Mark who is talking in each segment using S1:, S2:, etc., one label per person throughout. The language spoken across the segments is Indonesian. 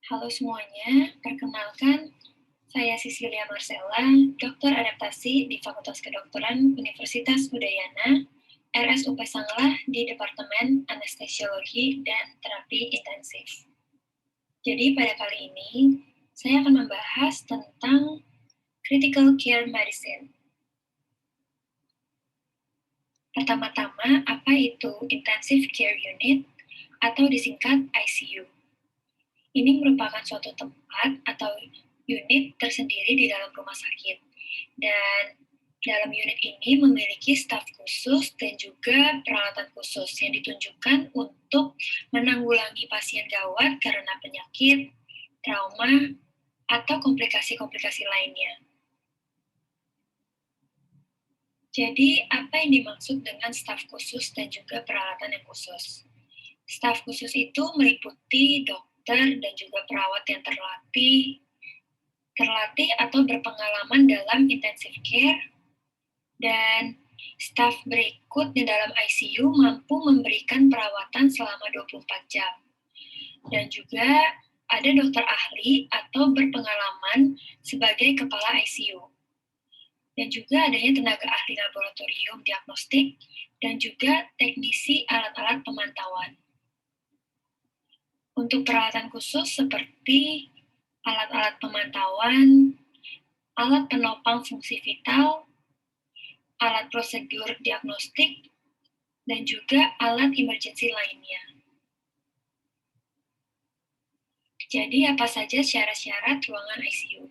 S1: Halo semuanya, perkenalkan saya Cecilia Marcella, dokter adaptasi di Fakultas Kedokteran Universitas Udayana, RSUP Sanglah di Departemen Anestesiologi dan Terapi Intensif. Jadi pada kali ini, saya akan membahas tentang Critical Care Medicine. Pertama-tama, apa itu Intensive Care Unit atau disingkat ICU? Ini merupakan suatu tempat atau unit tersendiri di dalam rumah sakit. Dan dalam unit ini memiliki staf khusus dan juga peralatan khusus yang ditunjukkan untuk menanggulangi pasien gawat karena penyakit, trauma, atau komplikasi-komplikasi lainnya. Jadi, apa yang dimaksud dengan staf khusus dan juga peralatan yang khusus? Staf khusus itu meliputi dokter dan juga perawat yang terlatih atau berpengalaman dalam intensive care, dan staf berikut di dalam ICU mampu memberikan perawatan selama 24 jam. Dan juga ada dokter ahli atau berpengalaman sebagai kepala ICU. Dan juga adanya tenaga ahli laboratorium diagnostik dan juga teknisi alat-alat pemantauan. Untuk peralatan khusus seperti alat-alat pemantauan, alat penopang fungsi vital, alat prosedur diagnostik, dan juga alat emergency lainnya. Jadi, apa saja syarat-syarat ruangan ICU?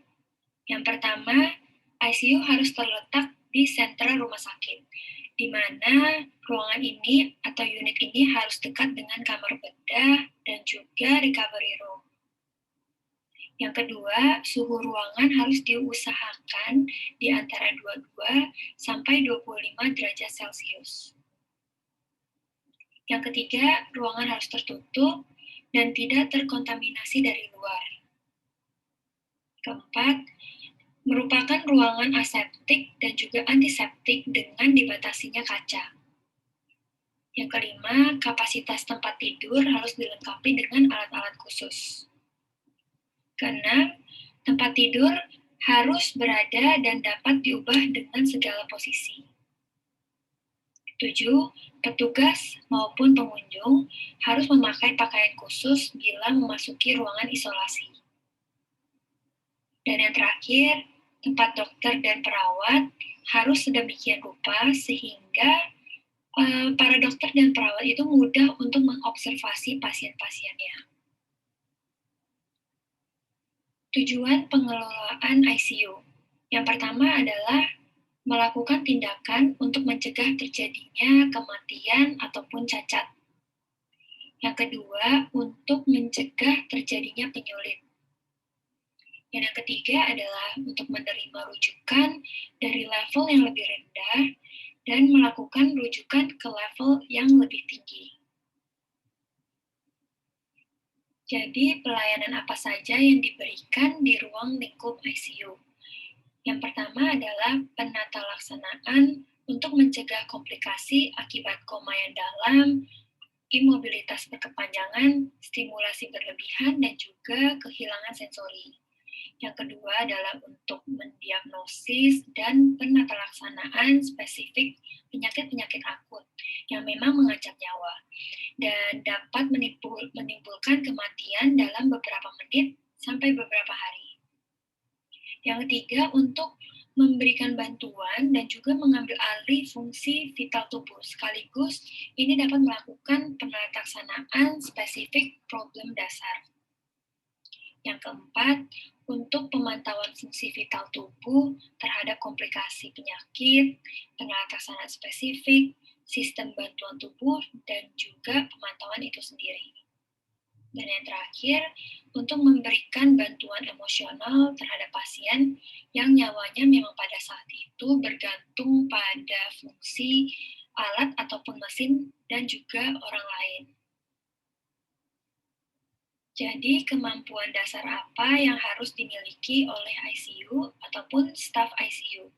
S1: Yang pertama, ICU harus terletak di sentral rumah sakit, di mana ruangan ini atau unit ini harus dekat dengan kamar bedah dan juga recovery room. Yang kedua, suhu ruangan harus diusahakan di antara 22 sampai 25 derajat Celcius. Yang ketiga, ruangan harus tertutup dan tidak terkontaminasi dari luar. Keempat, merupakan ruangan aseptik dan juga antiseptik dengan dibatasinya kaca. Yang kelima, kapasitas tempat tidur harus dilengkapi dengan alat-alat khusus. Keenam, tempat tidur harus berada dan dapat diubah dengan segala posisi. 7. Petugas maupun pengunjung harus memakai pakaian khusus bila memasuki ruangan isolasi. Dan yang terakhir, tempat dokter dan perawat harus sedemikian rupa sehingga para dokter dan perawat itu mudah untuk mengobservasi pasien-pasiennya. Tujuan pengelolaan ICU. Yang pertama adalah melakukan tindakan untuk mencegah terjadinya kematian ataupun cacat. Yang kedua, untuk mencegah terjadinya penyulit. Yang ketiga adalah untuk menerima rujukan dari level yang lebih rendah dan melakukan rujukan ke level yang lebih tinggi. Jadi, pelayanan apa saja yang diberikan di ruang lingkup ICU? Yang pertama adalah penata laksanaan untuk mencegah komplikasi akibat koma yang dalam, imobilitas berkepanjangan, stimulasi berlebihan, dan juga kehilangan sensori. Yang kedua adalah untuk mendiagnosis dan penata laksanaan spesifik penyakit-penyakit akut yang memang mengancam nyawa dan dapat menimbulkan kematian dalam beberapa menit sampai beberapa hari. Yang ketiga, untuk memberikan bantuan dan juga mengambil alih fungsi vital tubuh. Sekaligus, ini dapat melakukan penelaksanaan spesifik problem dasar. Yang keempat, untuk pemantauan fungsi vital tubuh terhadap komplikasi penyakit, penelaksanaan spesifik, sistem bantuan tubuh, dan juga pemantauan itu sendiri. Dan yang terakhir, untuk memberikan bantuan emosional terhadap pasien yang nyawanya memang pada saat itu bergantung pada fungsi alat ataupun mesin dan juga orang lain. Jadi, kemampuan dasar apa yang harus dimiliki oleh ICU ataupun staf ICU?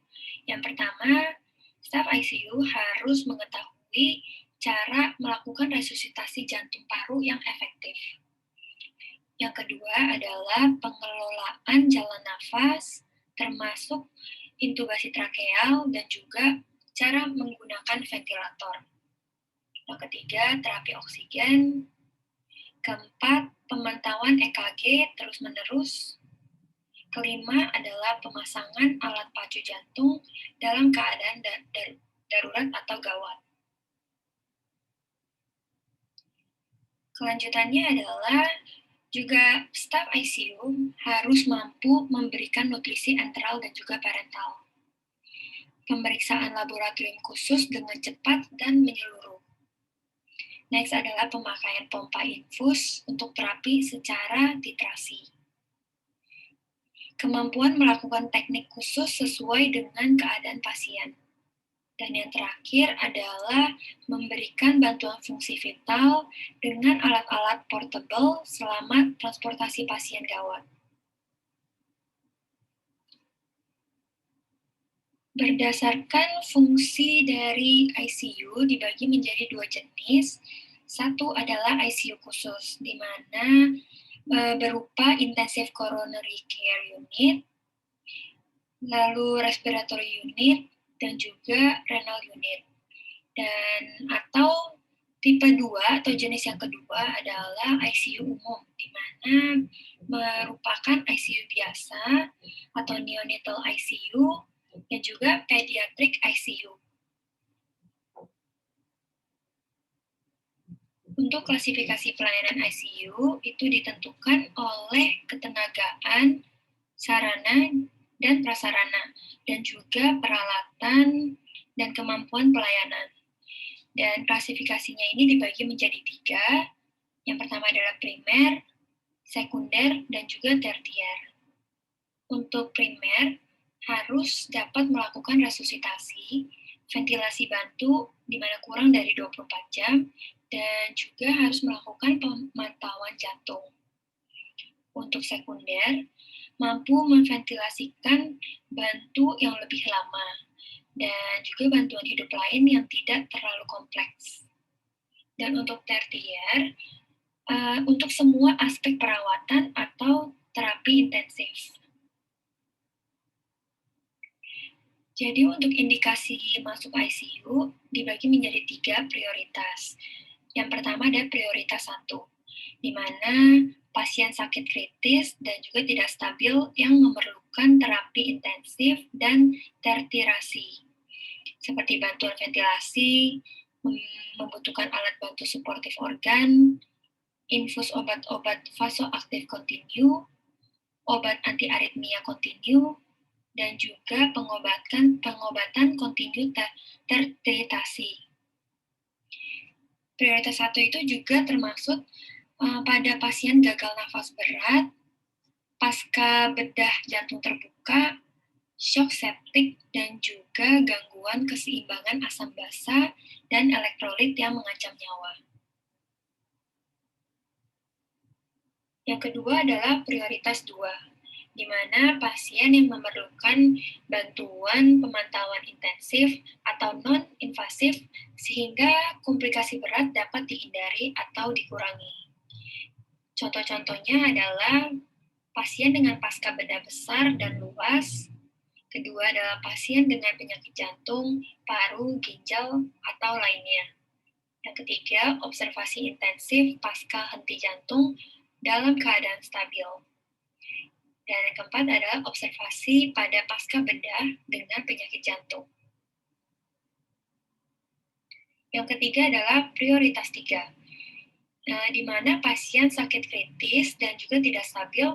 S1: Yang pertama, staf ICU harus mengetahui cara melakukan resusitasi jantung paru yang efektif. Yang kedua adalah pengelolaan jalan nafas, termasuk intubasi trakeal dan juga cara menggunakan ventilator. Yang ketiga, terapi oksigen. Keempat, pemantauan EKG terus-menerus. Kelima adalah pemasangan alat pacu jantung dalam keadaan darurat atau gawat. Kelanjutannya adalah juga staf ICU harus mampu memberikan nutrisi enteral dan juga parental. Pemeriksaan laboratorium khusus dengan cepat dan menyeluruh. Next adalah pemakaian pompa infus untuk terapi secara titrasi. Kemampuan melakukan teknik khusus sesuai dengan keadaan pasien. Dan yang terakhir adalah memberikan bantuan fungsi vital dengan alat-alat portable selama transportasi pasien gawat. Berdasarkan fungsi dari ICU dibagi menjadi dua jenis. Satu adalah ICU khusus, di mana berupa Intensive Coronary Care Unit, lalu Respiratory Unit, dan juga Renal Unit. Dan atau tipe 2 atau jenis yang kedua adalah ICU umum, di mana merupakan ICU biasa atau neonatal ICU dan juga pediatric ICU. Untuk klasifikasi pelayanan ICU itu ditentukan oleh ketenagaan, sarana, dan prasarana, dan juga peralatan dan kemampuan pelayanan. Dan klasifikasinya ini dibagi menjadi 3. Yang pertama adalah primer, sekunder, dan juga tertier. Untuk primer, harus dapat melakukan resusitasi, ventilasi bantu di mana kurang dari 24 jam, dan juga harus melakukan pemantauan jantung. Untuk sekunder, mampu memventilasikan bantu yang lebih lama, dan juga bantuan hidup lain yang tidak terlalu kompleks. Dan untuk tertier, untuk semua aspek perawatan atau terapi intensif. Jadi untuk indikasi masuk ICU dibagi menjadi 3 prioritas. Yang pertama ada prioritas 1, di mana pasien sakit kritis dan juga tidak stabil yang memerlukan terapi intensif dan tertirasi, seperti bantuan ventilasi, membutuhkan alat bantu suportif organ, infus obat-obat vasoaktif kontinu, obat anti-aritmia kontinu, dan juga pengobatan kontinu tertritasi. Prioritas 1 itu juga termasuk pada pasien gagal nafas berat, pasca bedah jantung terbuka, shock septik, dan juga gangguan keseimbangan asam basa dan elektrolit yang mengancam nyawa. Yang kedua adalah prioritas 2, di mana pasien yang memerlukan bantuan pemantauan intensif atau non-invasif sehingga komplikasi berat dapat dihindari atau dikurangi. Contoh-contohnya adalah pasien dengan pasca bedah besar dan luas. Kedua adalah pasien dengan penyakit jantung, paru, ginjal, atau lainnya. Yang ketiga, observasi intensif pasca henti jantung dalam keadaan stabil. Dan yang keempat adalah observasi pada pasca bedah dengan penyakit jantung. Yang ketiga adalah prioritas 3, di mana pasien sakit kritis dan juga tidak stabil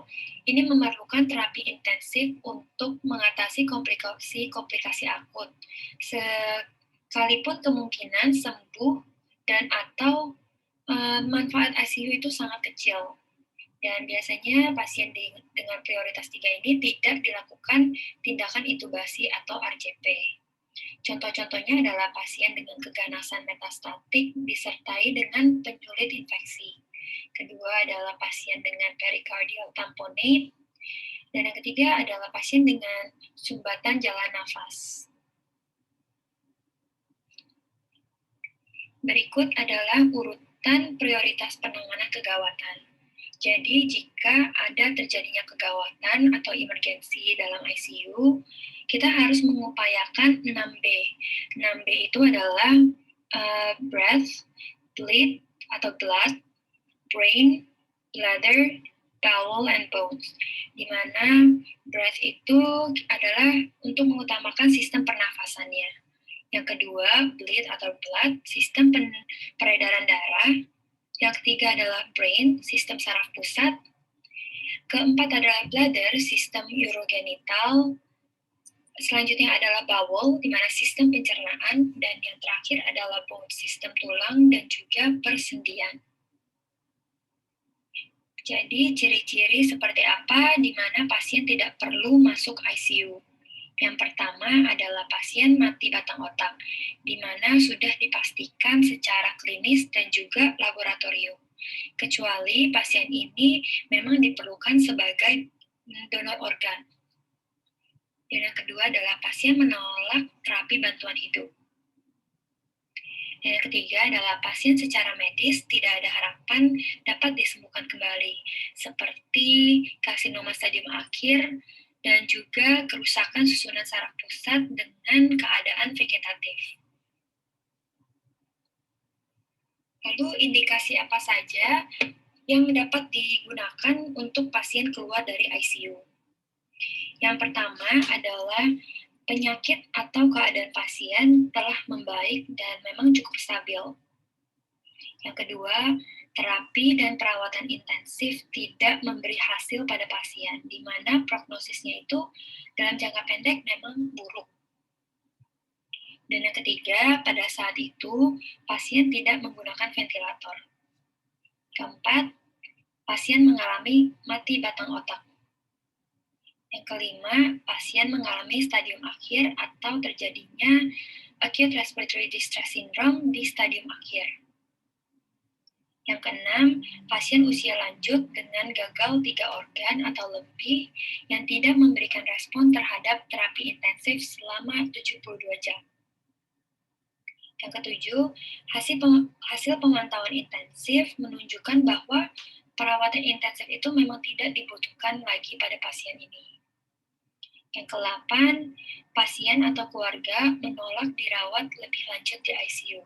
S1: ini memerlukan terapi intensif untuk mengatasi komplikasi akut, sekalipun kemungkinan sembuh dan atau manfaat ICU itu sangat kecil. Dan biasanya pasien dengan prioritas 3 ini tidak dilakukan tindakan intubasi atau RJP. Contoh-contohnya adalah pasien dengan keganasan metastatik disertai dengan penyulit infeksi. Kedua adalah pasien dengan pericardial tamponade. Dan yang ketiga adalah pasien dengan sumbatan jalan nafas. Berikut adalah urutan prioritas penanganan kegawatan. Jadi, jika ada terjadinya kegawatan atau emergensi dalam ICU, kita harus mengupayakan 6B. 6B itu adalah breath, bleed atau blood, brain, bladder, bowel, and bones. Di mana breath itu adalah untuk mengutamakan sistem pernafasannya. Yang kedua, bleed atau blood, sistem peredaran darah. Yang ketiga adalah brain, sistem saraf pusat. Keempat adalah bladder, sistem urogenital. Selanjutnya adalah bowel, di mana sistem pencernaan. Dan yang terakhir adalah bone, sistem tulang dan juga persendian. Jadi, ciri-ciri seperti apa di mana pasien tidak perlu masuk ICU? Yang pertama adalah pasien mati batang otak, di mana sudah dipastikan secara klinis dan juga laboratorium. Kecuali pasien ini memang diperlukan sebagai donor organ. Dan yang kedua adalah pasien menolak terapi bantuan hidup. Dan yang ketiga adalah pasien secara medis tidak ada harapan dapat disembuhkan kembali, seperti karsinoma stadium akhir dan juga kerusakan susunan saraf pusat dengan keadaan vegetatif. Lalu indikasi apa saja yang dapat digunakan untuk pasien keluar dari ICU? Yang pertama adalah penyakit atau keadaan pasien telah membaik dan memang cukup stabil. Yang kedua, terapi dan perawatan intensif tidak memberi hasil pada pasien, di mana prognosisnya itu dalam jangka pendek memang buruk. Dan yang ketiga, pada saat itu pasien tidak menggunakan ventilator. Keempat, pasien mengalami mati batang otak. Yang kelima, pasien mengalami stadium akhir atau terjadinya acute respiratory distress syndrome di stadium akhir. Yang keenam, pasien usia lanjut dengan gagal 3 organ atau lebih yang tidak memberikan respon terhadap terapi intensif selama 72 jam. Yang ketujuh, hasil pemantauan intensif menunjukkan bahwa perawatan intensif itu memang tidak dibutuhkan lagi pada pasien ini. Yang ke-8, pasien atau keluarga menolak dirawat lebih lanjut di ICU.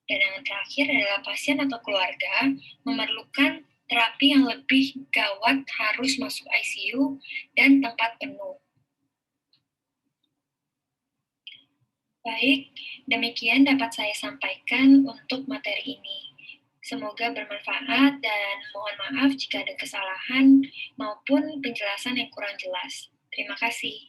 S1: Dan yang terakhir adalah pasien atau keluarga memerlukan terapi yang lebih gawat harus masuk ICU dan tempat penuh. Baik, demikian dapat saya sampaikan untuk materi ini. Semoga bermanfaat dan mohon maaf jika ada kesalahan maupun penjelasan yang kurang jelas. Terima kasih.